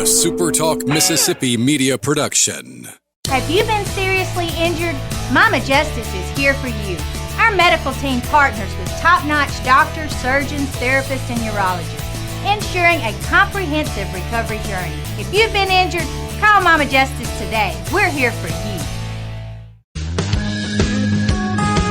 SuperTalk Mississippi Media production. Have you been seriously injured? Mama Justice is here for you. Our medical team partners with top-notch doctors, surgeons, therapists, and urologists, ensuring a comprehensive recovery journey. If you've been injured, call Mama Justice today. We're here for you.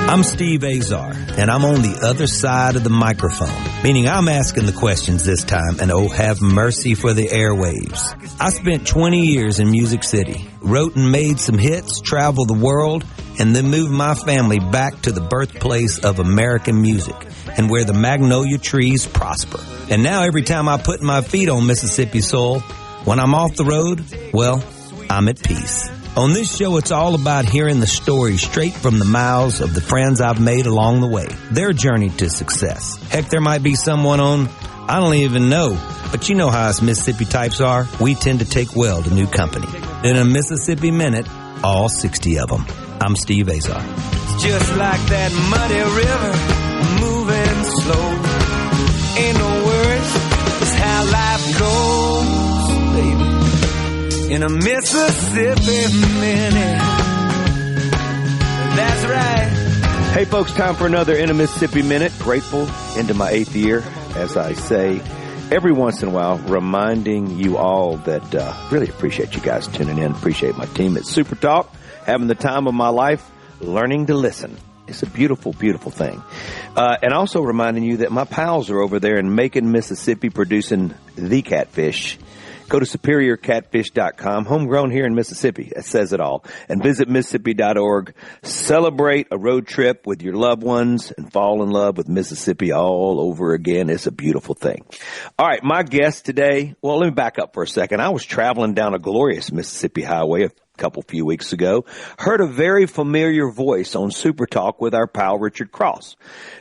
I'm Steve Azar, and I'm on the other side of the microphone, meaning I'm asking the questions this time, and oh, have mercy for the airwaves. I spent 20 years in Music City, wrote and made some hits, traveled the world, and then moved my family back to the birthplace of American music and where the magnolia trees prosper. And now every time I put my feet on Mississippi soil, when I'm off the road, well, I'm at peace. On this show, it's all about hearing the stories straight from the mouths of the friends I've made along the way, their journey to success. Heck, there might be someone on, I don't even know, but you know how us Mississippi types are. We tend to take well to new company. In a Mississippi Minute, all 60 of them. I'm Steve Azar. It's just like that muddy river, moving slow. Ain't no worries, it's how life goes, baby. In a Mississippi Minute. That's right. Hey folks, time for another In a Mississippi Minute. Grateful into my 8th year, as I say every once in a while, reminding you all that really appreciate you guys tuning in. Appreciate my team at SuperTalk, having the time of my life, learning to listen. It's a beautiful, beautiful thing. And also reminding you that my pals are over there in Macon, Mississippi, producing the catfish. Go to superiorcatfish.com, homegrown here in Mississippi. That says it all. And visit Mississippi.org. Celebrate a road trip with your loved ones and fall in love with Mississippi all over again. It's a beautiful thing. All right, my guest today, well, let me back up for a second. I was traveling down a glorious Mississippi highway few weeks ago, heard a very familiar voice on Super Talk with our pal Richard Cross.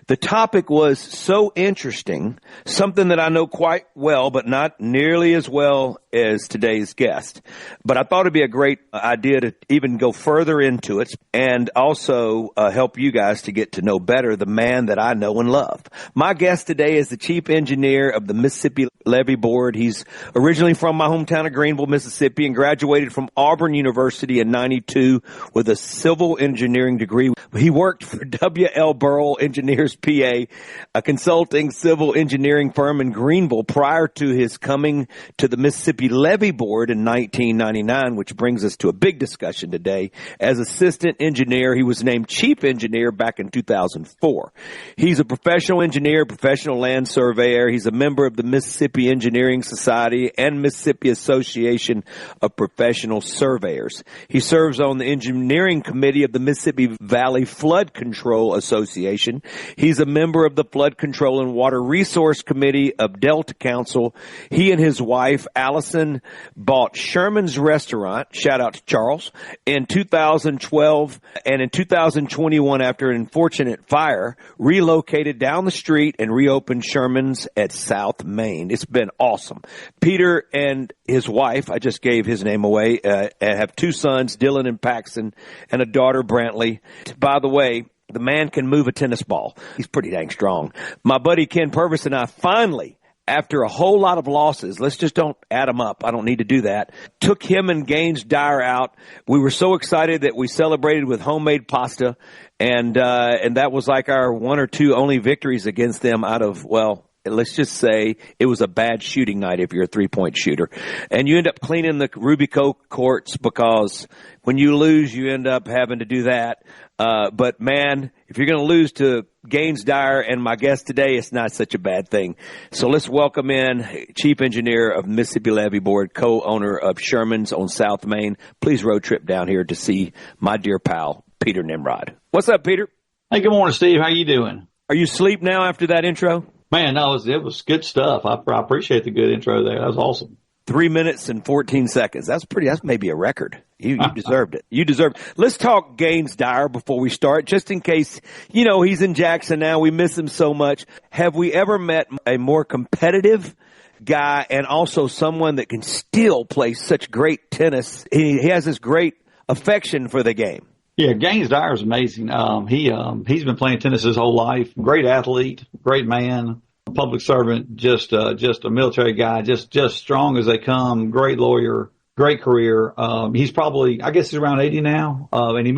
The topic was so interesting, something that I know quite well, but not nearly as well as today's guest. But I thought it'd be a great idea to even go further into it and also help you guys to get to know better the man that I know and love. My guest today is the chief engineer of the Mississippi Levee Board. He's originally from my hometown of Greenville, Mississippi, and graduated from Auburn University in 92 with a civil engineering degree. He worked for W.L. Burrell Engineers, PA, a consulting civil engineering firm in Greenville prior to his coming to the Mississippi Levee Board in 1999, which brings us to a big discussion today. As assistant engineer, he was named chief engineer back in 2004. He's a professional engineer, professional land surveyor. He's a member of the Mississippi Engineering Society and Mississippi Association of Professional Surveyors. He serves on the engineering committee of the Mississippi Valley Flood Control Association. He's a member of the Flood Control and Water Resource Committee of Delta Council. He and his wife, Allison, bought Sherman's Restaurant, shout out to Charles, in 2012, and in 2021, after an unfortunate fire, relocated down the street and reopened Sherman's at South Main. It's been awesome. Peter and his wife, I just gave his name away, have 2 sons, Dylan and Paxton, and a daughter, Brantley. By the way, the man can move a tennis ball. He's pretty dang strong. My buddy Ken Purvis and I finally, after a whole lot of losses, let's just don't add them up. I don't need to do that. Took him and Gaines Dyer out. We were so excited that we celebrated with homemade pasta, and that was like our 1 or 2 only victories against them out of, well, let's just say it was a bad shooting night if you're a 3-point shooter. And you end up cleaning the Rubico courts because when you lose, you end up having to do that. But man, if you're going to lose to Gaines Dyer and my guest today, it's not such a bad thing. So let's welcome in Chief Engineer of Mississippi Levee Board, co-owner of Sherman's on South Main. Please road trip down here to see my dear pal, Peter Nimrod. What's up, Peter? Hey, good morning, Steve. How you doing? Are you asleep now after that intro? Man, no, it was good stuff. I appreciate the good intro there. That was awesome. 3 minutes and 14 seconds. That's maybe a record. You deserved it. You deserved it. Let's talk Gaines Dyer before we start, just in case, he's in Jackson now. We miss him so much. Have we ever met a more competitive guy and also someone that can still play such great tennis? He has this great affection for the game. Yeah, Gaines Dyer is amazing. He's been playing tennis his whole life. Great athlete, great man. public servant, just a military guy, just strong as they come, great lawyer, great career. He's probably, I guess he's around 80 now. And he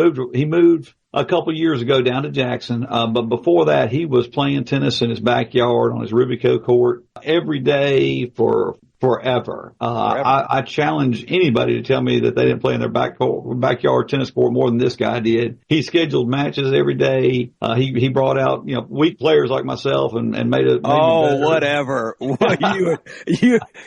moved a couple years ago down to Jackson. But before that, he was playing tennis in his backyard on his Rubico court every day for forever. I challenge anybody to tell me that they didn't play in their backyard tennis court more than this guy did. He scheduled matches every day. He brought out, weak players like myself and made it. Whatever.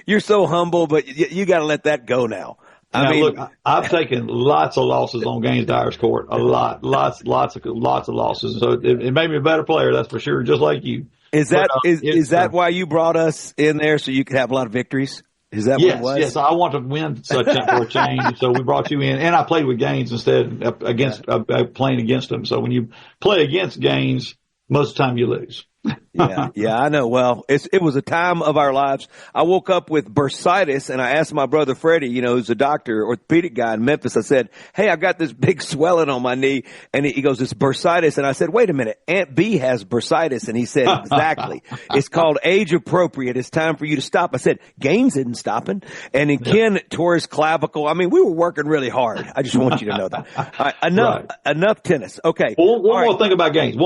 You're so humble, but you got to let that go now. I mean, look, I've taken lots of losses on Gaines Dyer's court. Lots of losses. So it made me a better player, that's for sure, just like you. Is that why you brought us in there, so you could have a lot of victories? Is that what it was? Yes, I want to win for a change, so we brought you in. And I played with Gaines instead against playing against him. So when you play against Gaines, most of the time you lose. Yeah, I know. Well, it was a time of our lives. I woke up with bursitis, and I asked my brother Freddie, who's a doctor, orthopedic guy in Memphis. I said, "Hey, I've got this big swelling on my knee," and he goes, "It's bursitis." And I said, "Wait a minute, Aunt B has bursitis," and he said, "Exactly. It's called age appropriate. It's time for you to stop." I said, "Gaines isn't stopping," and then Ken tore his clavicle. I mean, we were working really hard. I just want you to know that. All right, enough tennis. Okay. One more thing about Gaines.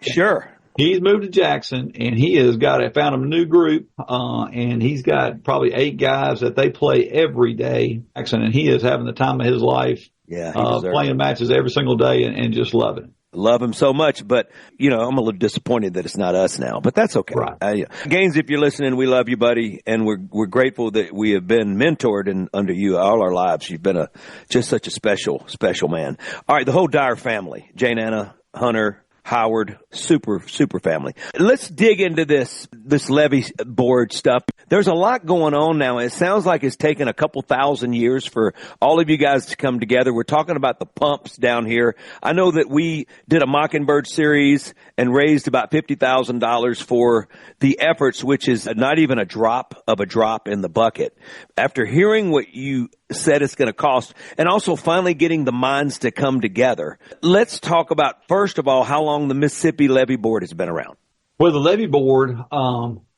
Sure. He's moved to Jackson, and he has found a new group, and he's got probably 8 guys that they play every day. Jackson, and he is having the time of his life. Yeah, playing matches every single day and just loving it. Love him so much, but I'm a little disappointed that it's not us now, but that's okay. Right. Gaines, if you're listening, we love you, buddy, and we're grateful that we have been mentored under you all our lives. You've been just such a special man. All right, the whole Dyer family, Jane Anna, Hunter, Howard, super family. Let's dig into this levee board stuff. There's a lot going on now. It sounds like it's taken a couple thousand years for all of you guys to come together. We're talking about the pumps down here. I know that we did a Mockingbird series and raised about $50,000 for the efforts, which is not even a drop in the bucket. After hearing what you said it's going to cost, and also finally getting the minds to come together, let's talk about, first of all, how long the Mississippi Levee Board has been around. Well, the Levee Board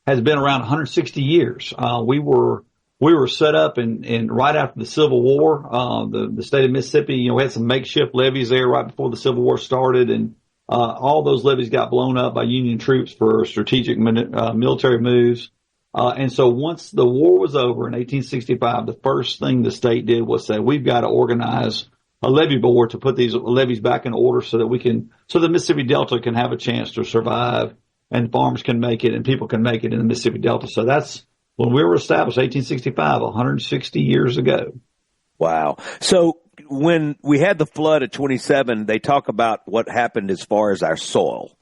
has been around 160 years. We were set up in right after the Civil War. The state of Mississippi, we had some makeshift levees there right before the Civil War started, and all those levees got blown up by Union troops for strategic military moves. And so once the war was over in 1865, the first thing the state did was say, we've got to organize a levee board to put these levees back in order so the Mississippi Delta can have a chance to survive, and farms can make it and people can make it in the Mississippi Delta. So that's when we were established, 1865, 160 years ago. Wow. So when we had the flood of 27, they talk about what happened as far as our soil.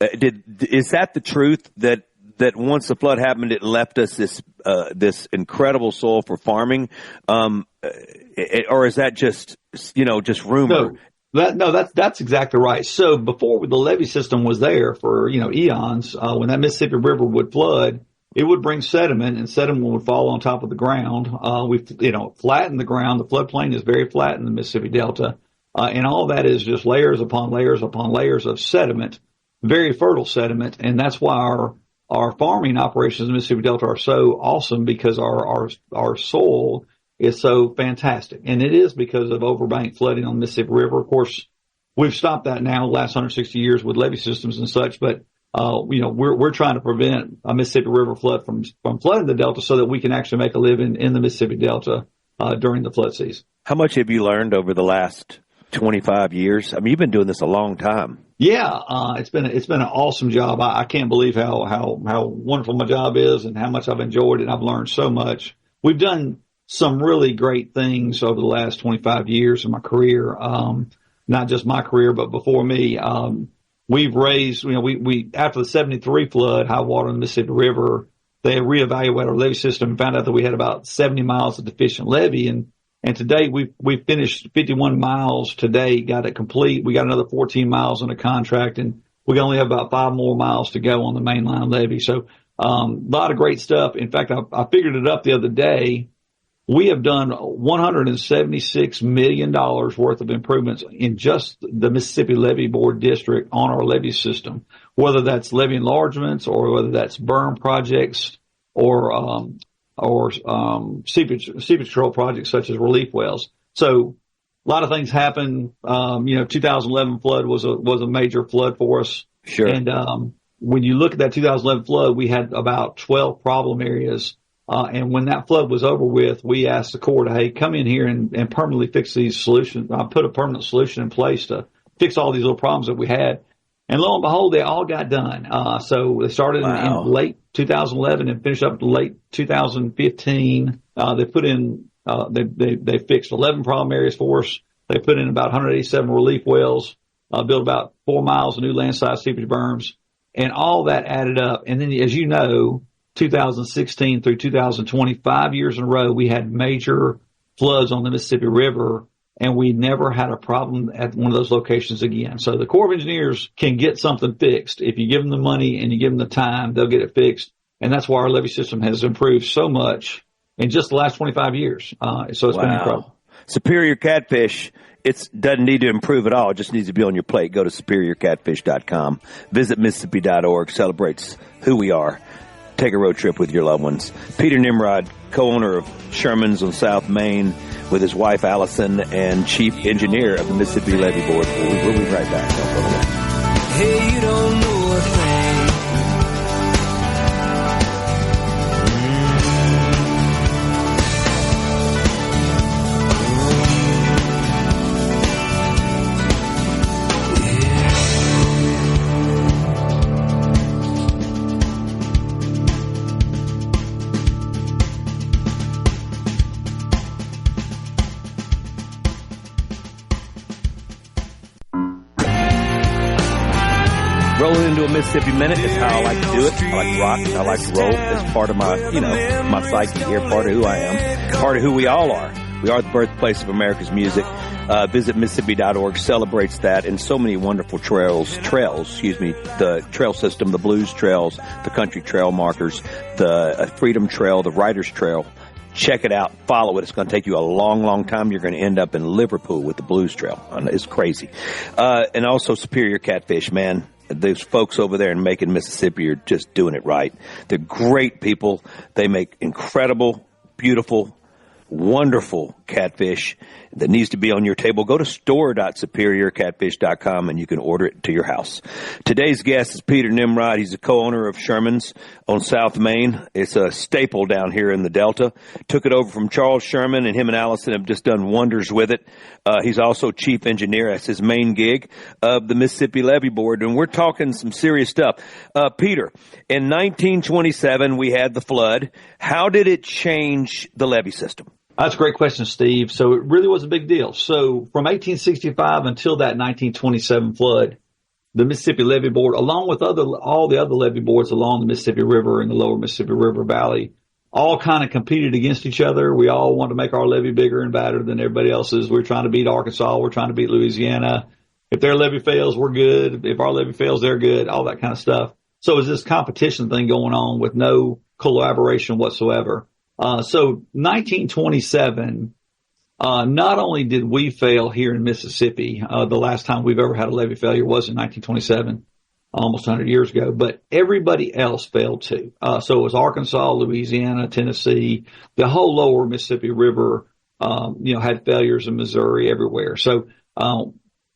Is that the truth, that once the flood happened, it left us this incredible soil for farming, or is that just rumor? That's exactly right. So before the levee system was there for eons, when that Mississippi River would flood, it would bring sediment, and sediment would fall on top of the ground. We flatten the ground. The floodplain is very flat in the Mississippi Delta, and all that is just layers upon layers upon layers of sediment, very fertile sediment, and that's why our farming operations in the Mississippi Delta are so awesome, because our soil is so fantastic. And it is because of overbank flooding on the Mississippi River. Of course, we've stopped that now the last 160 years with levee systems and such, but we're trying to prevent a Mississippi River flood from flooding the Delta so that we can actually make a living in the Mississippi Delta during the flood season. How much have you learned over the last 25 years? I mean, you've been doing this a long time. Yeah, it's been an awesome job. I can't believe how wonderful my job is and how much I've enjoyed it. I've learned so much. We've done some really great things over the last 25 years of my career. Not just my career, but before me. We've raised, we after the 73 flood, high water in the Mississippi River, they reevaluated our levee system and found out that we had about 70 miles of deficient levee. And today we've finished 51 miles today, got it complete. We got another 14 miles on a contract, and we only have about 5 more miles to go on the mainline levee. So, a lot of great stuff. In fact, I figured it up the other day. we have done $176 million worth of improvements in just the Mississippi Levee Board district on our levee system, whether that's levee enlargements or whether that's berm projects or seepage control projects such as relief wells. So a lot of things happen. 2011 flood was a major flood for us. Sure. And when you look at that 2011 flood, we had about 12 problem areas. And when that flood was over with, we asked the Corps to, hey, come in here and permanently fix these solutions. Put a permanent solution in place to fix all these little problems that we had. And lo and behold, they all got done. So they started in late 2011 and finished up late 2015. They put in, they fixed 11 problem areas for us. They put in about 187 relief wells, built about 4 miles of new land-side seepage berms, and all that added up. And then, as you know, 2016 through 2020, 5 years in a row, we had major floods on the Mississippi River, and we never had a problem at one of those locations again. So the Corps of Engineers can get something fixed. If you give them the money and you give them the time, they'll get it fixed. And that's why our levee system has improved so much in just the last 25 years. So it's been incredible. Superior Catfish, it doesn't need to improve at all. It just needs to be on your plate. Go to superiorcatfish.com. Visit Mississippi.org. Celebrates who we are. Take a road trip with your loved ones. Peter Nimrod, co-owner of Sherman's on South Main, with his wife Allison, and chief engineer of the Mississippi Levee Board. We'll be right back. Don't go away. Hey, you don't know a thing. Rolling into a Mississippi Minute is how I like to do it. I like to rock. I like to roll. It's part of my, my psyche here, part of who I am, part of who we all are. We are the birthplace of America's music. Visit Mississippi.org celebrates that, and so many wonderful trails, the trail system, the blues trails, the country trail markers, the Freedom Trail, the Writers Trail. Check it out. Follow it. It's going to take you a long, long time. You're going to end up in Liverpool with the Blues Trail. It's crazy. And also Superior Catfish, man. Those folks over there in Macon, Mississippi are just doing it right. They're great people. They make incredible, beautiful, wonderful catfish that needs to be on your table. Go to store.superiorcatfish.com and you can order it to your house. Today's guest is Peter Nimrod. He's a co-owner of Sherman's on South Main. It's a staple down here in the Delta. Took it over from Charles Sherman, and him and Allison have just done wonders with it. He's also chief engineer. That's his main gig of the Mississippi Levee Board, and we're talking some serious stuff. Peter, in 1927, we had the flood. How did it change the levee system? That's a great question, Steve. So it really was a big deal. So from 1865 until that 1927 flood, the Mississippi Levee Board, along with all the other levee boards along the Mississippi River and the lower Mississippi River Valley, all kind of competed against each other. We all wanted to make our levee bigger and badder than everybody else's. We're trying to beat Arkansas. We're trying to beat Louisiana. If their levee fails, we're good. If our levee fails, they're good, all that kind of stuff. So it was this competition thing going on with no collaboration whatsoever. So 1927, not only did we fail here in Mississippi, the last time we've ever had a levee failure was in 1927, almost 100 years ago, but everybody else failed too. So it was Arkansas, Louisiana, Tennessee, the whole lower Mississippi River, had failures in Missouri, everywhere. So,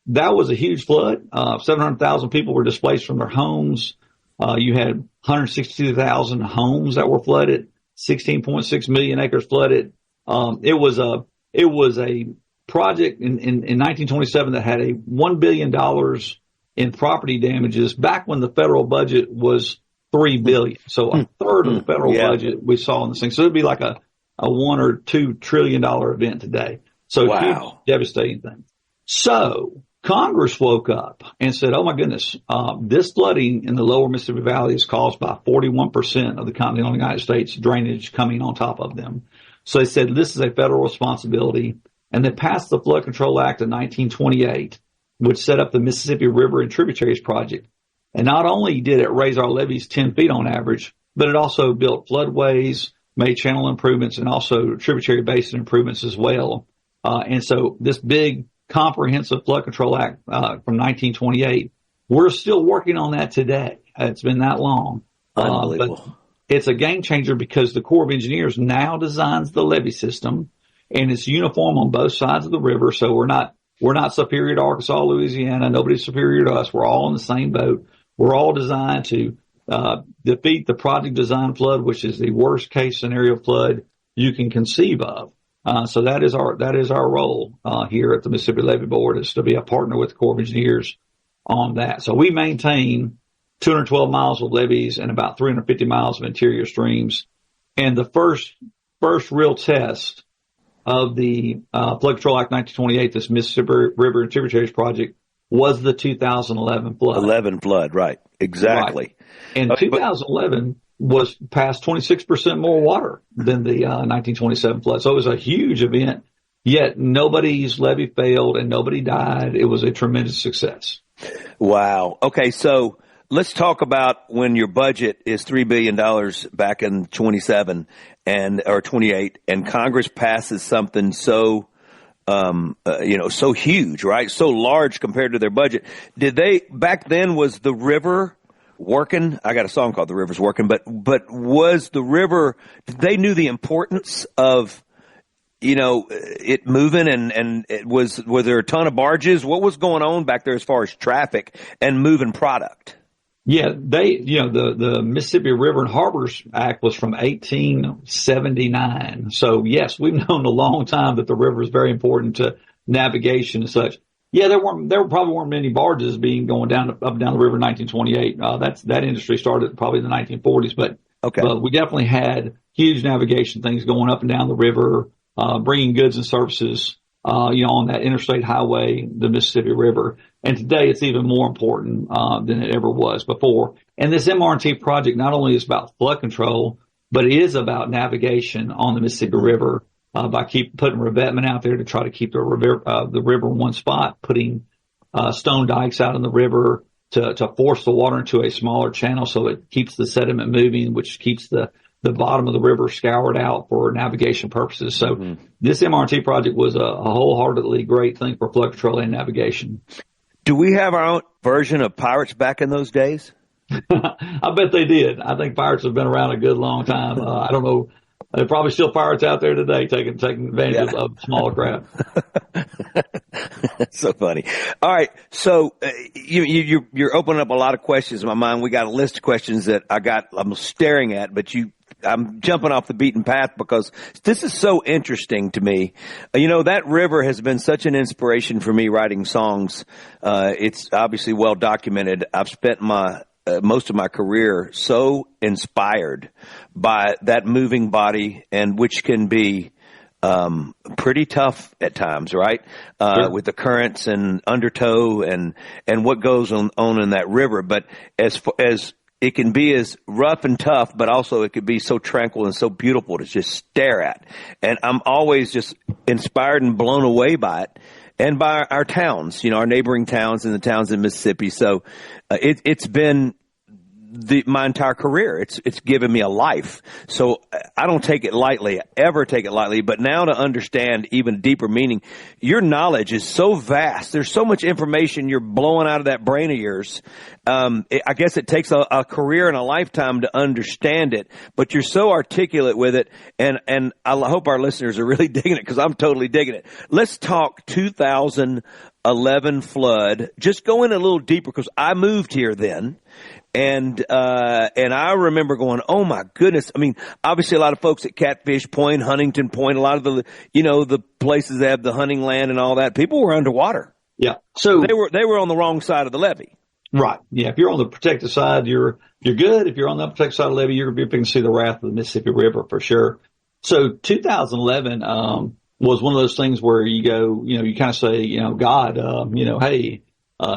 that was a huge flood. 700,000 people were displaced from their homes. You had 162,000 homes that were flooded. 16.6 million acres flooded. It was a project in 1927 that had a $1 billion in property damages back when the federal budget was $3 billion. So a third of the federal budget we saw in this thing. So it'd be like a $1 or $2 trillion event today. So huge, devastating thing. So Congress woke up and said, oh my goodness, this flooding in the lower Mississippi Valley is caused by 41% of the continental United States drainage coming on top of them. So they said this is a federal responsibility, and they passed the Flood Control Act of 1928, which set up the Mississippi River and Tributaries Project. And not only did it raise our levees 10 feet on average, but it also built floodways, made channel improvements and also tributary basin improvements as well. And so this big comprehensive flood control act from 1928, we're still working on that today. It's been that long. Unbelievable. But it's a game changer because the Corps of Engineers now designs the levee system, and it's uniform on both sides of the river. So we're not superior to Arkansas, Louisiana. Nobody's superior to us. We're all in the same boat. We're all designed to defeat the project design flood, which is the worst case scenario flood you can conceive of. So that is our role here at the Mississippi Levee Board, is to be a partner with the Corps of Engineers on that. So we maintain 212 miles of levees and about 350 miles of interior streams. And the first real test of the Flood Control Act 1928, this Mississippi River and Tributaries Project, was the 2011 flood. 11 flood, right. Exactly. Right. And 2011 was past 26% more water than the 1927 flood. So it was a huge event, yet nobody's levee failed and nobody died. It was a tremendous success. Wow. Okay, so let's talk about when your budget is $3 billion back in 27 or 28, and Congress passes something so so huge, right? So large compared to their budget. Back then, was the river working? I got a song called "The River's Working," but was the river? They knew the importance of it moving, and was there a ton of barges? What was going on back there as far as traffic and moving product? Yeah, the Mississippi River and Harbors Act was from 1879. So yes, we've known a long time that the river is very important to navigation and such. Yeah, there probably weren't many barges going up and down the river in 1928. That industry started probably in the 1940s, but we definitely had huge navigation things going up and down the river, bringing goods and services, on that interstate highway, the Mississippi River. And today it's even more important than it ever was before. And this MR&T project not only is about flood control, but it is about navigation on the Mississippi River by putting revetment out there to try to keep the river in one spot, putting stone dikes out in the river to force the water into a smaller channel so it keeps the sediment moving, which keeps the bottom of the river scoured out for navigation purposes. So this MR&T project was a wholeheartedly great thing for flood control and navigation. Do we have our own version of pirates back in those days? I bet they did. I think pirates have been around a good long time. I don't know. There are probably still pirates out there today taking advantage of smaller craft. So funny. All right. So you're opening up a lot of questions in my mind. We got a list of questions that I'm staring at, but I'm jumping off the beaten path because this is so interesting to me. That river has been such an inspiration for me writing songs. It's obviously well documented. I've spent most of my career so inspired by that moving body, and which can be pretty tough at times, right? Sure. With the currents and undertow and what goes on in that river. But as it can be as rough and tough, but also it could be so tranquil and so beautiful to just stare at. And I'm always just inspired and blown away by it, and by our towns, our neighboring towns and the towns in Mississippi. So it's been my entire career. It's given me a life. So I don't take it lightly, ever take it lightly. But now to understand even deeper meaning, your knowledge is so vast. There's so much information you're blowing out of that brain of yours. I guess it takes a career and a lifetime to understand it, but you're so articulate with it. And I hope our listeners are really digging it, because I'm totally digging it. Let's talk 2011 flood. Just go in a little deeper, because I moved here then. And I remember going, oh my goodness. I mean, obviously a lot of folks at Catfish Point, Huntington Point, a lot of the places that have the hunting land and all that, people were underwater. Yeah. So they were on the wrong side of the levee. Right. Yeah. If you're on the protected side, you're good. If you're on the unprotected side of the levee, you're going to see the wrath of the Mississippi River for sure. So 2011, was one of those things where you go, you kind of say, God, hey,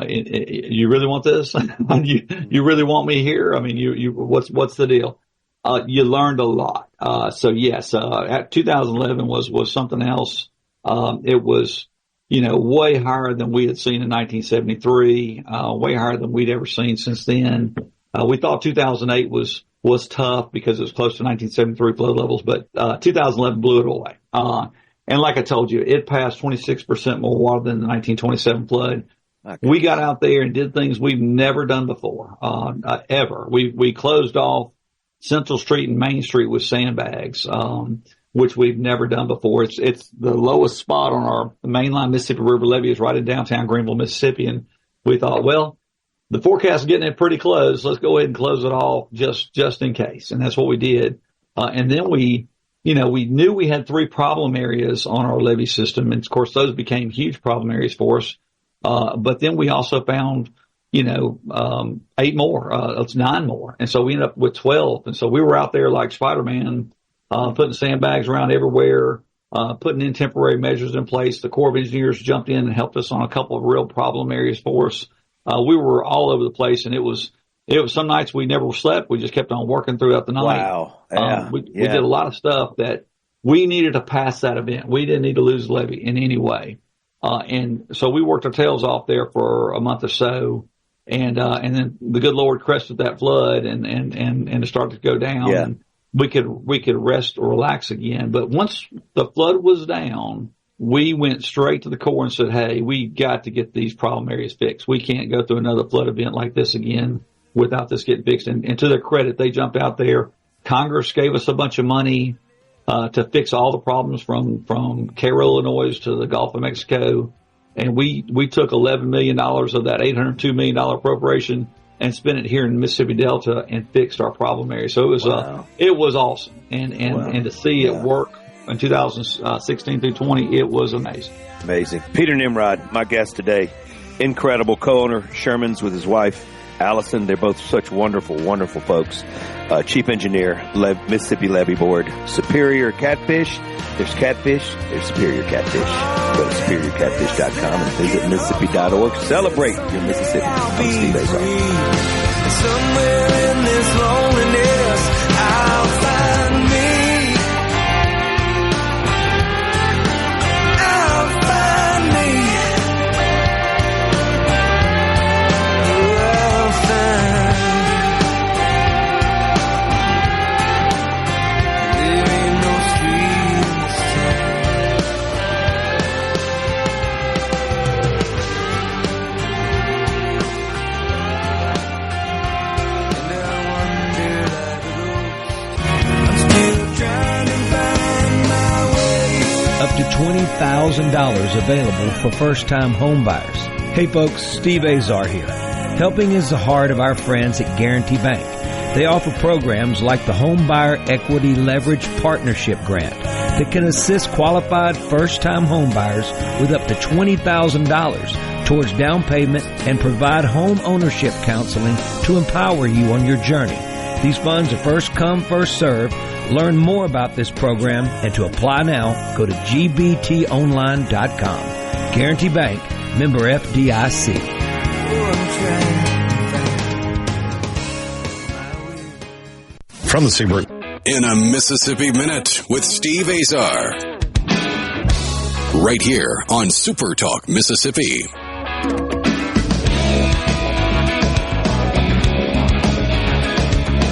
you really want this? you really want me here? I mean, what's the deal? You learned a lot. So yes, 2011 was something else. It was, way higher than we had seen in 1973, way higher than we'd ever seen since then. We thought 2008 was was tough because it was close to 1973 flood levels, but 2011 blew it away. And like I told you, it passed 26% more water than the 1927 flood. Okay. We got out there and did things we've never done before, ever. We closed off Central Street and Main Street with sandbags, which we've never done before. It's the lowest spot on our mainline Mississippi River levee is right in downtown Greenville, Mississippi. And we thought, well, the forecast is getting it pretty close. Let's go ahead and close it off just in case. And that's what we did. And then we knew we had 3 problem areas on our levee system. And of course, those became huge problem areas for us. But then we also found, 8 more, it's 9 more. And so we ended up with 12. And so we were out there like Spider-Man, putting sandbags around everywhere, putting in temporary measures in place. The Corps of Engineers jumped in and helped us on a couple of real problem areas for us. We were all over the place, and it was some nights we never slept. We just kept on working throughout the night. Wow. Yeah. We did a lot of stuff that we needed to pass that event. We didn't need to lose the levee in any way. And so we worked our tails off there for a month or so. And then the good Lord crested that flood and it started to go down. Yeah. And we could rest or relax again. But once the flood was down, we went straight to the Corps and said, hey, we got to get these problem areas fixed. We can't go through another flood event like this again without this getting fixed. And to their credit, they jumped out there. Congress gave us a bunch of money to fix all the problems from Cairo, Illinois to the Gulf of Mexico. And we took $11 million of that $802 million appropriation and spent it here in the Mississippi Delta and fixed our problem area. So it was awesome. And to see it work in 2016 through 20, it was amazing. Amazing. Peter Nimrod, my guest today, incredible co-owner, Sherman's with his wife, Allison. They're both such wonderful, wonderful folks. Chief engineer, Mississippi Levee Board, Superior Catfish. There's catfish, there's Superior Catfish. Go to superiorcatfish.com and visit Mississippi.org. Celebrate your Mississippi. I'm Steve Azar. Somewhere in this loneliness, I'll find me. I'll find me. I'll find. There ain't no streets. Up to $20,000 available for first-time home buyers. Hey folks, Steve Azar here. Helping is the heart of our friends at Guarantee Bank. They offer programs like the Home Buyer Equity Leverage Partnership Grant that can assist qualified first-time home buyers with up to $20,000 towards down payment and provide home ownership counseling to empower you on your journey. These funds are first come, first served. Learn more about this program and to apply now, go to gbtonline.com. Guarantee Bank, member FDIC. From the Seabrook. In a Mississippi Minute with Steve Azar. Right here on SuperTalk Mississippi.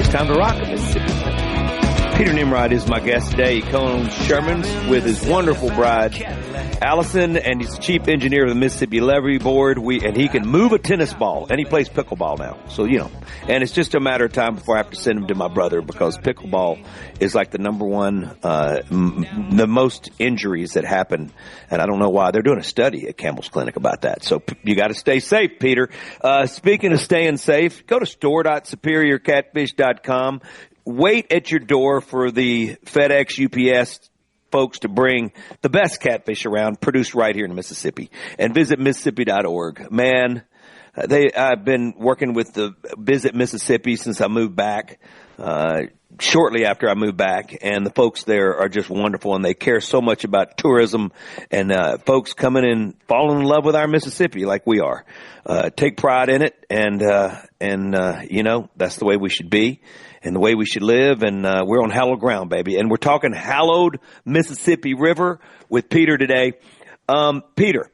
It's time to rock it, Mississippi. Peter Nimrod is my guest today. He co-owns Sherman's with his wonderful bride, Allison, and he's the chief engineer of the Mississippi Levee Board. And he can move a tennis ball, and he plays pickleball now. So, and it's just a matter of time before I have to send him to my brother because pickleball is like the number one, the most injuries that happen. And I don't know why. They're doing a study at Campbell's Clinic about that. So you got to stay safe, Peter. Speaking of staying safe, go to store.superiorcatfish.com. Wait at your door for the FedEx UPS folks to bring the best catfish around, produced right here in Mississippi. And visit Mississippi.org. Man, I've been working with the Visit Mississippi since I moved back, shortly after I moved back. And the folks there are just wonderful, and they care so much about tourism and folks coming and falling in love with our Mississippi like we are. Take pride in it, and that's the way we should be. And the way we should live, and we're on hallowed ground, baby. And we're talking hallowed Mississippi River with Peter today. Peter,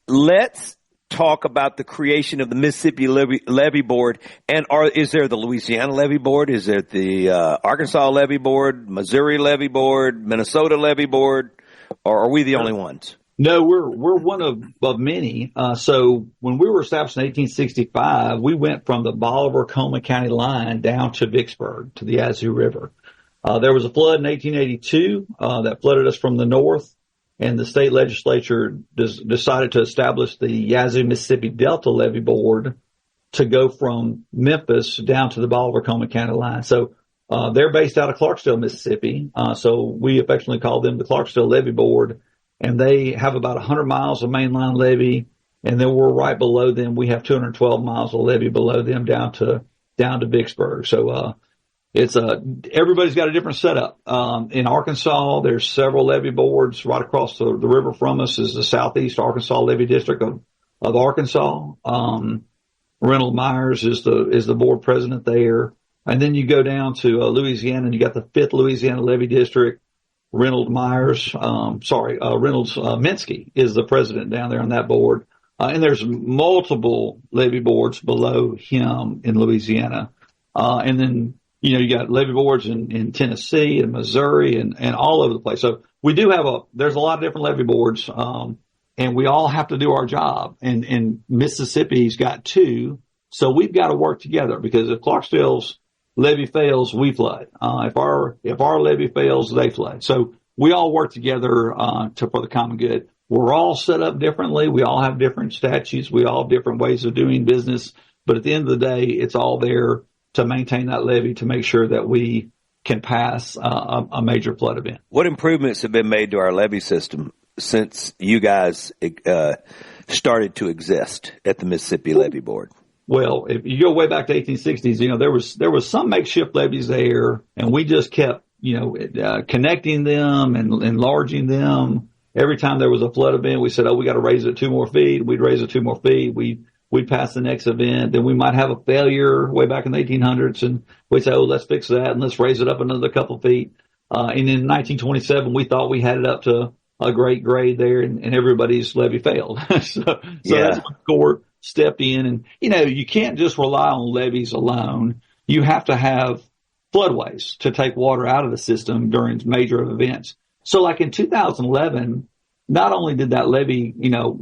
let's talk about the creation of the Mississippi Levee Board? And is there the Louisiana Levee Board? Is there the Arkansas Levee Board, Missouri Levee Board, Minnesota Levee Board? Or are we the only ones? No, we're one of many. So when we were established in 1865, we went from the Bolivar-Coleman County line down to Vicksburg, to the Azar River. There was a flood in 1882 that flooded us from the north, and the state legislature decided to establish the Yazoo Mississippi Delta Levee Board to go from Memphis down to the Bolivar-Coleman County line. So they're based out of Clarksdale, Mississippi. So we affectionately call them the Clarksdale Levee Board, and they have about 100 miles of mainline levee, and then we're right below them. We have 212 miles of levee below them down to Vicksburg. So it's everybody's got a different setup. In Arkansas, there's several levee boards. Right across the river from us is the Southeast Arkansas Levee District of Arkansas. Reynold Myers is the board president there. And then you go down to Louisiana, and you got the 5th Louisiana Levee District. Reynolds Minsky is the president down there on that board. And there's multiple levee boards below him in Louisiana. And then, you got levee boards in Tennessee and Missouri and all over the place. So we do have there's a lot of different levee boards, and we all have to do our job. And Mississippi's got 2. So we've got to work together, because if Clarksdale's levee fails, we flood. If our levee fails, they flood. So we all work together for the common good. We're all set up differently. We all have different statutes. We all have different ways of doing business. But at the end of the day, it's all there to maintain that levee, to make sure that we can pass a major flood event. What improvements have been made to our levee system since you guys started to exist at the Mississippi Levee Board? Well, if you go way back to 1860s, there was some makeshift levees there, and we just kept, connecting them and enlarging them. Every time there was a flood event, we said, we got to raise it 2 more feet. We'd raise it 2 more feet. We'd pass the next event. Then we might have a failure way back in the 1800s, and we'd say, let's fix that, and let's raise it up another couple feet. And in 1927, we thought we had it up to a great grade there, and everybody's levee failed. so that's when the court stepped in, and you can't just rely on levees alone. You have to have floodways to take water out of the system during major events. So like in 2011, not only did that levee,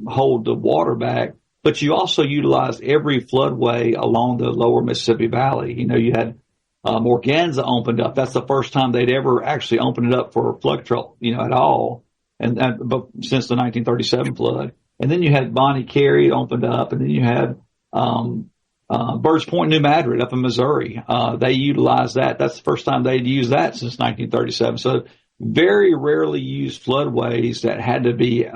hold the water back, but you also utilized every floodway along the lower Mississippi Valley. You had Morganza opened up. That's the first time they'd ever actually opened it up for flood control, at all, but since the 1937 flood. And then you had Bonnie Carey opened up, and then you had Birds Point, New Madrid up in Missouri. They utilized that. That's the first time they'd used that since 1937. So very rarely used floodways that had to be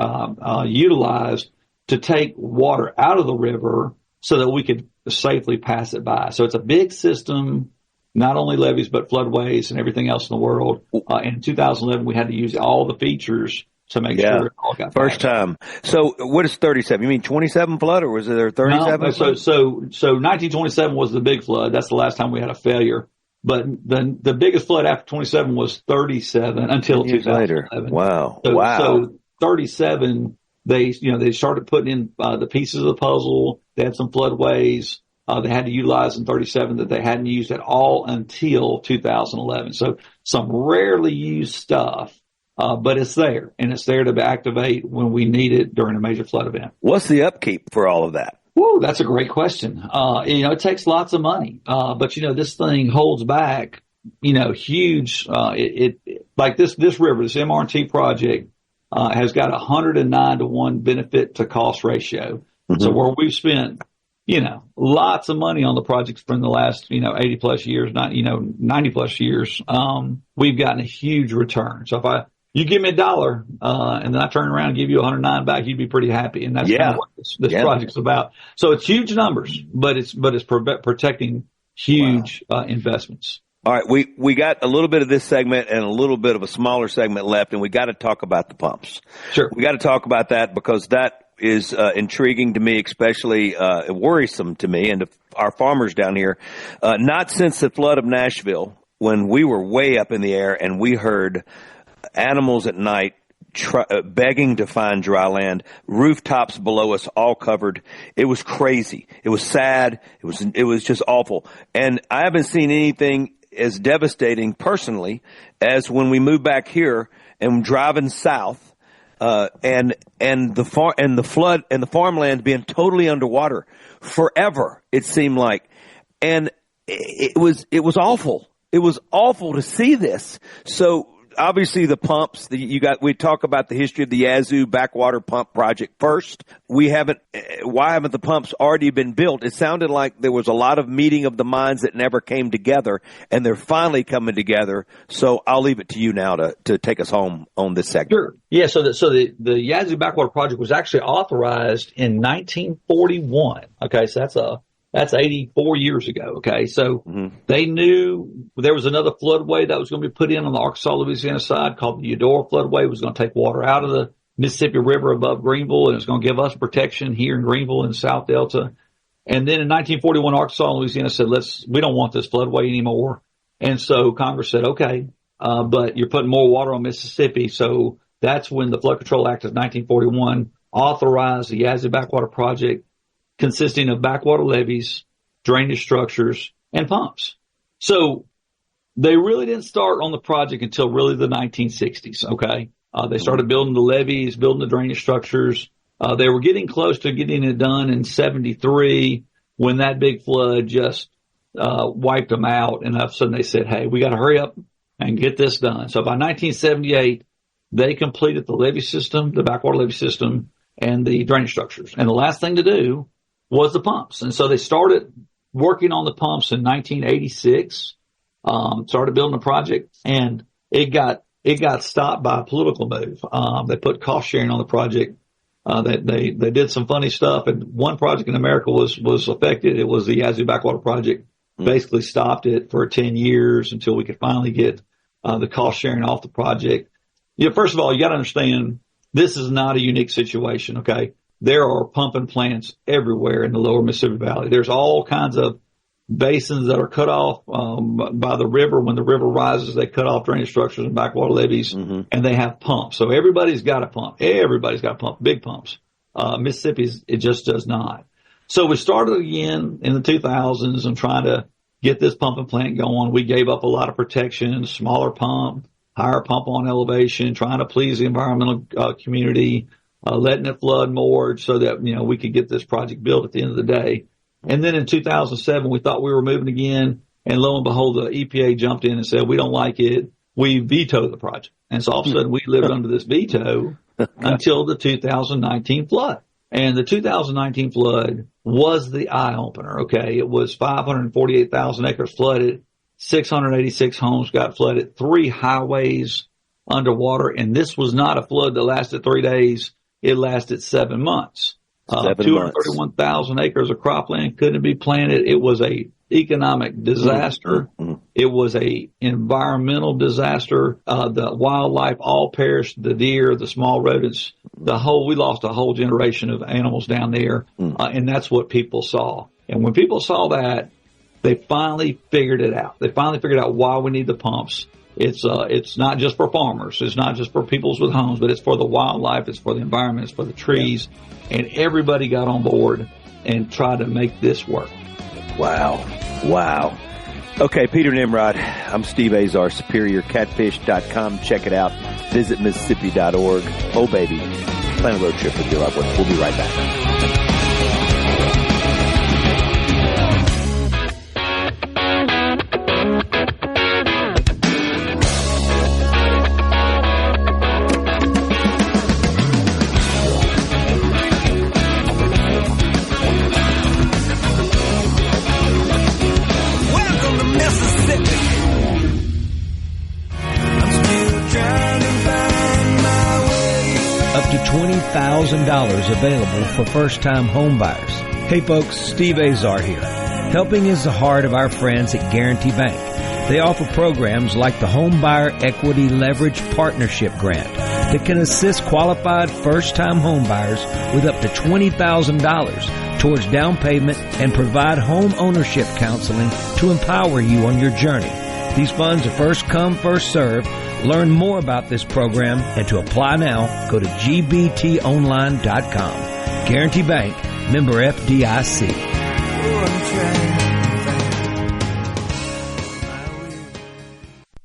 utilized to take water out of the river so that we could safely pass it by. So it's a big system, not only levees, but floodways and everything else in the world. In 2011, we had to use all the features to make sure it all got first time. So what is 37? You mean 27 flood, or was there 37? No, so 1927 was the big flood. That's the last time we had a failure. But the biggest flood after 27 was 37 until 2011. Later. Wow. So 37, they started putting in the pieces of the puzzle. They had some floodways they had to utilize in 37 that they hadn't used at all until 2011. So some rarely used stuff. But it's there, and it's there to activate when we need it during a major flood event. What's the upkeep for all of that? Whoa, that's a great question. It takes lots of money. But this thing holds back, huge, like this river, this MRT project, has got 109-to-1 benefit to cost ratio. Mm-hmm. So where we've spent, lots of money on the projects from the last, 80 plus years, 90 plus years, we've gotten a huge return. So if you give me $1, and then I turn around and give you 109 back, you'd be pretty happy. And that's kind of what this project's about. So it's huge numbers, but it's protecting huge investments. All right, we got a little bit of this segment and a little bit of a smaller segment left, and we got to talk about the pumps. Sure. We got to talk about that because that is intriguing to me, especially worrisome to me and to our farmers down here. Not since the flood of Nashville, when we were way up in the air and we heard animals at night begging to find dry land, rooftops below us all covered. It was crazy. It was sad. It was just awful. And I haven't seen anything as devastating personally as when we moved back here and driving south, and the flood and the farmland being totally underwater forever, it seemed like. And it was awful. It was awful to see this. So, obviously, the pumps we talk about the history of the Yazoo backwater pump project first. Why haven't the pumps already been built? It sounded like there was a lot of meeting of the minds that never came together, and they're finally coming together. So I'll leave it to you now to take us home on this segment. Sure. Yeah. So the Yazoo backwater project was actually authorized in 1941. Okay. So that's 84 years ago. Okay. So they knew there was another floodway that was going to be put in on the Arkansas-Louisiana side called the Eudora floodway. It was going to take water out of the Mississippi River above Greenville, and it's going to give us protection here in Greenville and South Delta. And then in 1941, Arkansas and Louisiana said, we don't want this floodway anymore. And so Congress said, okay, but you're putting more water on Mississippi. So that's when the Flood Control Act of 1941 authorized the Yazoo backwater project, consisting of backwater levees, drainage structures, and pumps. So they really didn't start on the project until really the 1960s, okay? They started building the levees, building the drainage structures. They were getting close to getting it done in 73 when that big flood just wiped them out. And all of a sudden they said, hey, we got to hurry up and get this done. So by 1978, they completed the levee system, the backwater levee system, and the drainage structures. And the last thing to do was the pumps. And so they started working on the pumps in 1986, started building a project, and it got stopped by a political move. They put cost sharing on the project. They did some funny stuff, and one project in America was affected. It was the Yazoo backwater project. Basically stopped it for 10 years until we could finally get the cost sharing off the project. First of all, you got to understand this is not a unique situation. Okay. There are pumping plants everywhere in the lower Mississippi Valley. There's all kinds of basins that are cut off by the river. When the river rises, they cut off drainage structures and backwater levees, and they have pumps. So everybody's got a pump. Everybody's got a pump, big pumps. Mississippi's, it just does not. So we started again in the 2000s and trying to get this pumping plant going. We gave up a lot of protection, smaller pump, higher pump on elevation, trying to please the environmental community, letting it flood more so that, we could get this project built at the end of the day. And then in 2007, we thought we were moving again. And lo and behold, the EPA jumped in and said, we don't like it. We vetoed the project. And so all of a sudden we lived under this veto until the 2019 flood. And the 2019 flood was the eye opener. Okay. It was 548,000 acres flooded. 686 homes got flooded, 3 highways underwater. And this was not a flood that lasted 3 days. It lasted 7 months. 231,000 acres of cropland couldn't be planted. It was a economic disaster. It was a environmental disaster. The wildlife all perished. The deer, the small rodents, we lost a whole generation of animals down there. And that's what people saw. And when people saw that, they finally figured it out. They finally figured out why we need the pumps. It's not just for farmers. It's not just for peoples with homes, but it's for the wildlife. It's for the environment. It's for the trees. And everybody got on board and tried to make this work. Wow. Okay, Peter Nimrod. I'm Steve Azar, SuperiorCatfish.com. Check it out. Visit Mississippi.org. Oh, baby. Plan a road trip with your loved ones. We'll be right back. $20,000 available for first-time home buyers. Hey folks, Steve Azar here. Helping is the heart of our friends at Guarantee Bank. They offer programs like the Home Buyer Equity Leverage Partnership Grant that can assist qualified first-time home buyers with up to $20,000 towards down payment and provide home ownership counseling to empower you on your journey. These funds are first come, first served, Learn more about this program and to apply now, go to gbtonline.com. Guarantee Bank, member FDIC.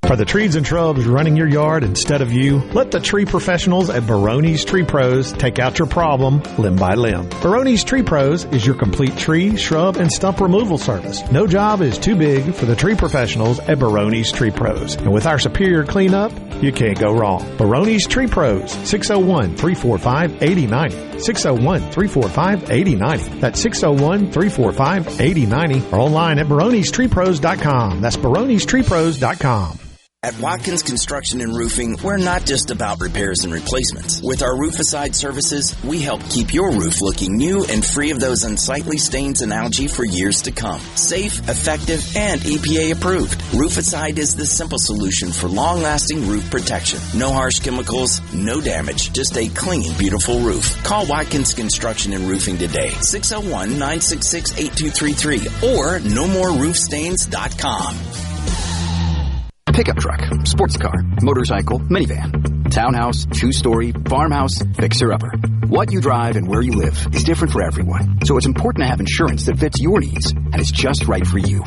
Are the trees and shrubs running your yard instead of you? Let the tree professionals at Baroni's Tree Pros take out your problem limb by limb. Baroni's Tree Pros is your complete tree, shrub, and stump removal service. No job is too big for the tree professionals at Baroni's Tree Pros. And with our superior cleanup, you can't go wrong. Baroni's Tree Pros, 601-345-8090. 601-345-8090. That's 601-345-8090. Or online at baronestreepros.com. That's baronestreepros.com. At Watkins Construction and Roofing, we're not just about repairs and replacements. With our Rooficide services, we help keep your roof looking new and free of those unsightly stains and algae for years to come. Safe, effective, and EPA approved. Rooficide is the simple solution for long-lasting roof protection. No harsh chemicals, no damage, just a clean, beautiful roof. Call Watkins Construction and Roofing today, 601-966-8233 or nomoreroofstains.com. Pickup truck, sports car, motorcycle, minivan, townhouse, two-story, farmhouse, fixer-upper. What you drive and where you live is different for everyone, so it's important to have insurance that fits your needs and is just right for you.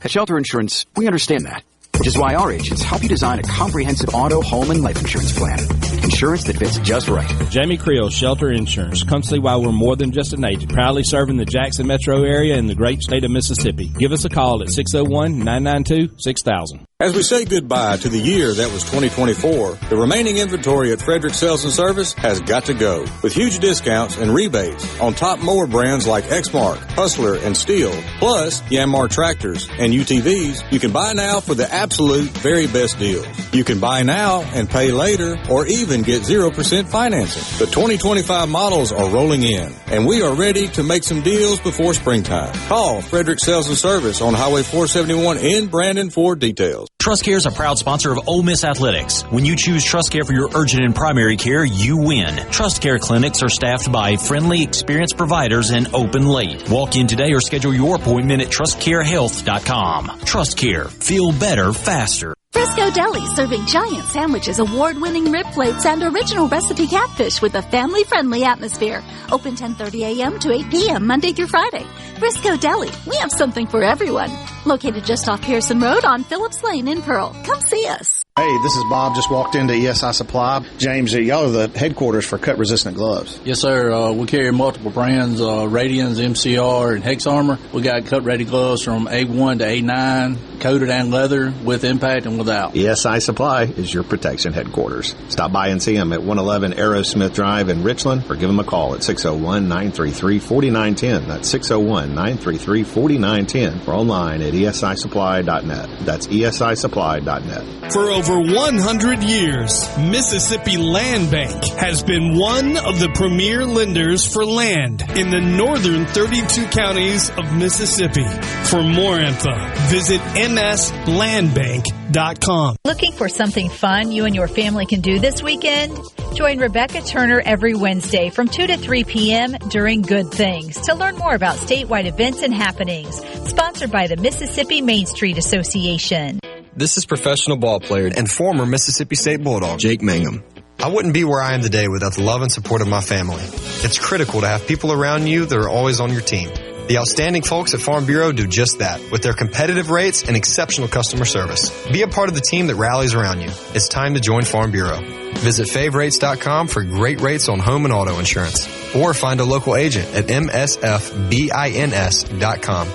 At Shelter Insurance, we understand that, which is why our agents help you design a comprehensive auto, home, and life insurance plan. Insurance that fits just right. Jamie Creel, Shelter Insurance. Come see why we're more than just an agent. Proudly serving the Jackson metro area and the great state of Mississippi. Give us a call at 601-992-6000. As we say goodbye to the year that was 2024, the remaining inventory at Frederick Sales and Service has got to go. With huge discounts and rebates on top mower brands like Exmark, Hustler, and Steel, plus Yanmar tractors and UTVs, you can buy now for the absolute very best deals. You can buy now and pay later or even get 0% financing. The 2025 models are rolling in, and we are ready to make some deals before springtime. Call Frederick Sales and Service on Highway 471 in Brandon for details. TrustCare is a proud sponsor of Ole Miss Athletics. When you choose TrustCare for your urgent and primary care, you win. TrustCare clinics are staffed by friendly, experienced providers and open late. Walk in today or schedule your appointment at TrustCareHealth.com. TrustCare. Feel better, faster. Frisco Deli, serving giant sandwiches, award-winning rib plates, and original recipe catfish with a family-friendly atmosphere. Open 10:30 a.m. to 8 p.m. Monday through Friday. Frisco Deli, we have something for everyone. Located just off Pearson Road on Phillips Lane in Pearl. Come see us. Hey, this is Bob. Just walked into ESI Supply. James, y'all are the headquarters for cut-resistant gloves. Yes, sir. We carry multiple brands, Radians, MCR, and Hex Armor. We got cut-ready gloves from A1 to A9, coated and leather, with impact and without. ESI Supply is your protection headquarters. Stop by and see them at 111 Aerosmith Drive in Richland, or give them a call at 601-933-4910. That's 601-933-4910, or online at esisupply.net. That's esisupply.net. For over 100 years, Mississippi Land Bank has been one of the premier lenders for land in the northern 32 counties of Mississippi. For more info, visit mslandbank.com. Looking for something fun you and your family can do this weekend? Join Rebecca Turner every Wednesday from 2 to 3 p.m. during Good Things to learn more about statewide events and happenings. Sponsored by the Mississippi Main Street Association. This is professional ball player and former Mississippi State Bulldog, Jake Mangum. I wouldn't be where I am today without the love and support of my family. It's critical to have people around you that are always on your team. The outstanding folks at Farm Bureau do just that with their competitive rates and exceptional customer service. Be a part of the team that rallies around you. It's time to join Farm Bureau. Visit favrates.com for great rates on home and auto insurance, or find a local agent at msfbins.com.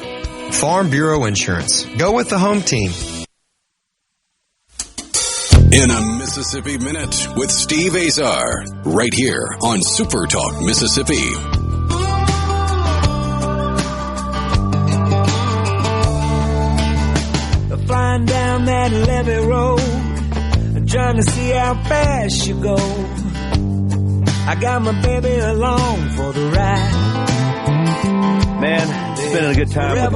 Farm Bureau Insurance. Go with the home team. In a Mississippi Minute with Steve Azar, right here on SuperTalk Mississippi. Flying down that levee road, trying to see how fast you go. I got my baby along for the ride. Man, spending a good time with a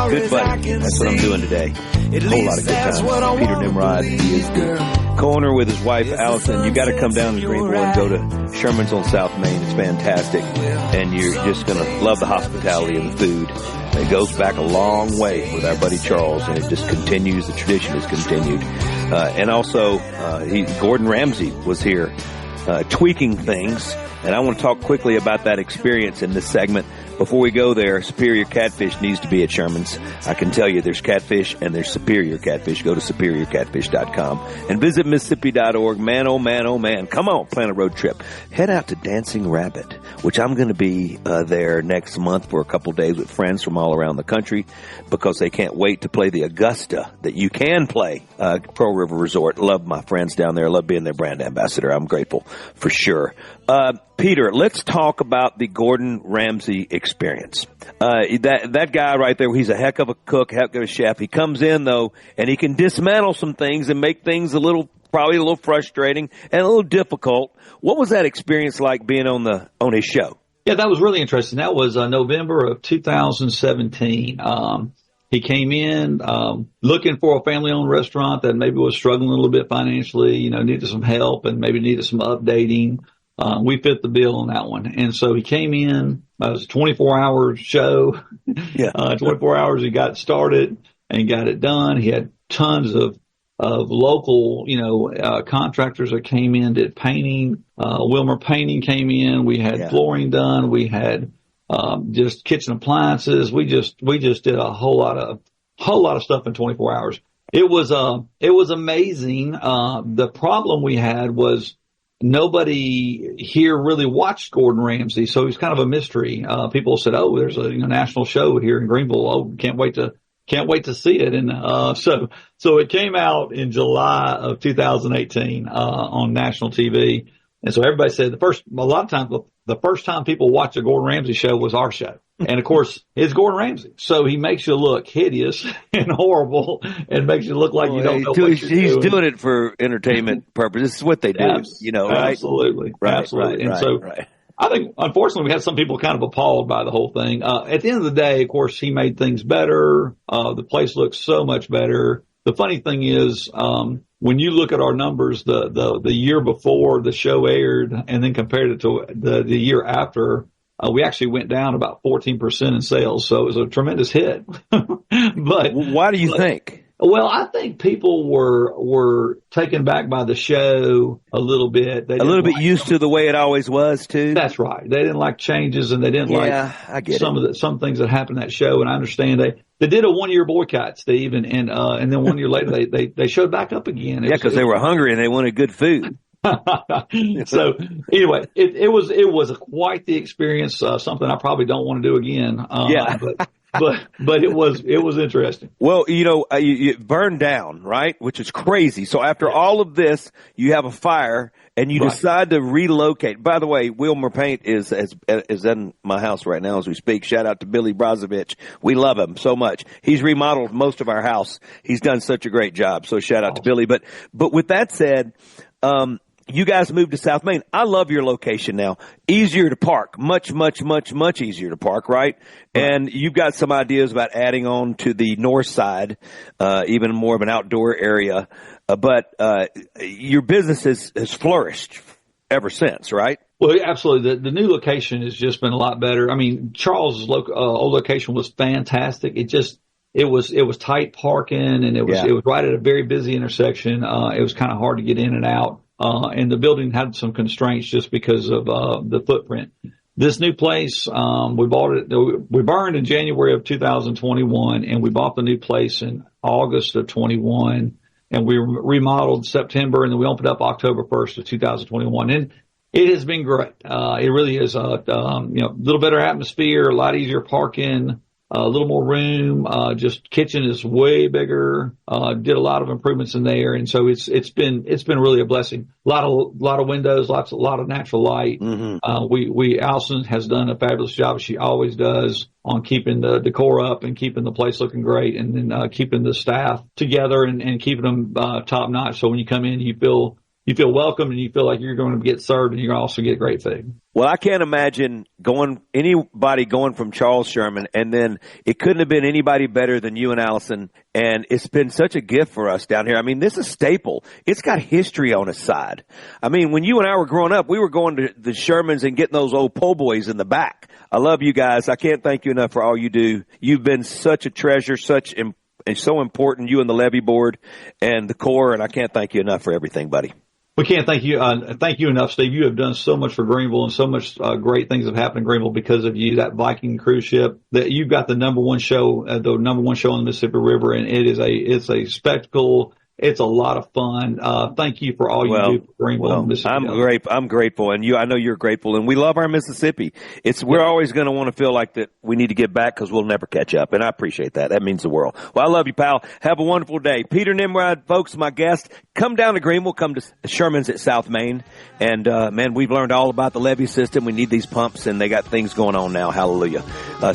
good buddy. That's what I'm doing today. A whole lot of good time. Peter Nimrod, he is the co-owner with his wife, Allison. You got to come down to Greenville and go to Sherman's on South Main. It's fantastic. And you're just going to love the hospitality and the food. It goes back a long way with our buddy Charles, and it just continues. The tradition has continued. And also, Gordon Ramsay was here tweaking things. And I want to talk quickly about that experience in this segment. Before we go there, Superior Catfish needs to be at Sherman's. I can tell you there's catfish and there's Superior Catfish. Go to superiorcatfish.com and visit Mississippi.org. Man, oh man, oh man. Come on, plan a road trip. Head out to Dancing Rabbit, which I'm going to be there next month for a couple days with friends from all around the country because they can't wait to play the Augusta that you can play. Pearl River Resort. Love my friends down there. Love being their brand ambassador. I'm grateful for sure. Peter, let's talk about the Gordon Ramsay experience. That guy right there, he's a heck of a cook, heck of a chef. He comes in, though, and he can dismantle some things and make things probably a little frustrating and a little difficult. What was that experience like being on his show? Yeah, that was really interesting. That was November of 2017. He came in looking for a family-owned restaurant that maybe was struggling a little bit financially, needed some help and maybe needed some updating. We fit the bill on that one. And so he came in, it was a 24-hour show. Yeah. 24 hours he got started and got it done. He had tons of local, contractors that came in, did painting. Wilmer Painting came in. We had flooring done. We had just kitchen appliances. We just did a whole lot of stuff in 24 hours. It was amazing. The problem we had was nobody here really watched Gordon Ramsay, so it was kind of a mystery. People said, "Oh, there's a national show here in Greenville. Oh, can't wait to see it." And so it came out in July of 2018 on national TV. And so everybody said a lot of times the first time people watch a Gordon Ramsay show was our show. And of course, it's Gordon Ramsay. So he makes you look hideous and horrible and makes you look like you don't know what you're doing. He's doing it for entertainment purposes. This is what they do, right? Absolutely. Right, absolutely. Right, and so right. I think, unfortunately, we had some people kind of appalled by the whole thing. At the end of the day, of course, he made things better. The place looks so much better. The funny thing is, when you look at our numbers, the year before the show aired and then compared it to the year after, we actually went down about 14% in sales. So it was a tremendous hit. But why do you think? Well, I think people were taken back by the show a little bit. A little bit used to the way it always was, too. That's right. They didn't like changes, and they didn't like some things that happened in that show. And I understand they did a 1-year boycott, Steve, and then 1 year later they showed back up again. Because they were hungry and they wanted good food. So anyway, it was quite the experience. Something I probably don't want to do again. But it was interesting. Well, you burned down, right? Which is crazy. So after all of this, you have a fire and you decide to relocate. By the way, Wilmer Paint is in my house right now as we speak. Shout out to Billy Brazovich. We love him so much. He's remodeled most of our house. He's done such a great job. So shout out to Billy. But with that said, you guys moved to South Main. I love your location now. Easier to park. Much, much, much, much easier to park, right? And you've got some ideas about adding on to the north side, even more of an outdoor area. But your business has flourished ever since, right? Well, absolutely. The new location has just been a lot better. I mean, Charles's old location was fantastic. It was tight parking, and it was right at a very busy intersection. It was kind of hard to get in and out. And the building had some constraints just because of the footprint. This new place, we burned in January of 2021, and we bought the new place in August of 21, and we remodeled September, and then we opened up October 1st of 2021. And it has been great. It really is a little better atmosphere, a lot easier parking, a little more room. Just kitchen is way bigger. Did a lot of improvements in there, and so it's been really a blessing. A lot of windows, a lot of natural light. Mm-hmm. Allison has done a fabulous job, as she always does, on keeping the decor up and keeping the place looking great, and then keeping the staff together and keeping them top notch. So when you come in, you feel welcome, and you feel like you're going to get served, and you're going to also get great food. Well, I can't imagine anybody going from Charles Sherman, and then it couldn't have been anybody better than you and Allison. And it's been such a gift for us down here. I mean, this is staple. It's got history on its side. I mean, when you and I were growing up, we were going to the Shermans and getting those old po' boys in the back. I love you guys. I can't thank you enough for all you do. You've been such a treasure, such and so important, you and the Levee Board and the Corps, and I can't thank you enough for everything, buddy. We can't thank you enough, Steve. You have done so much for Greenville, and so much great things have happened in Greenville because of you. That Viking cruise ship, that you've got the number one show on the Mississippi River, and it's a spectacle. It's a lot of fun. Thank you for all you do for Greenville and Mississippi. I'm grateful, and I know you're grateful, and we love our Mississippi. We're always going to want to feel like that we need to get back because we'll never catch up, and I appreciate that. That means the world. Well, I love you, pal. Have a wonderful day. Peter Nimrod, folks, my guest. Come down to Greenville. Come to Sherman's at South Main, and man, we've learned all about the levee system. We need these pumps, and they got things going on now. Hallelujah.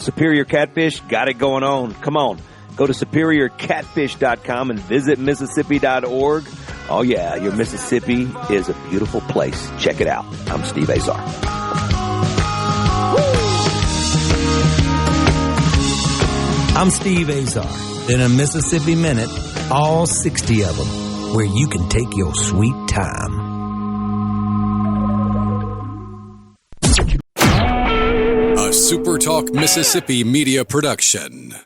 Superior Catfish got it going on. Come on. Go to superiorcatfish.com and visit Mississippi.org. Oh, yeah, your Mississippi is a beautiful place. Check it out. I'm Steve Azar. I'm Steve Azar. In a Mississippi Minute, all 60 of them, where you can take your sweet time. A SuperTalk Mississippi Media production.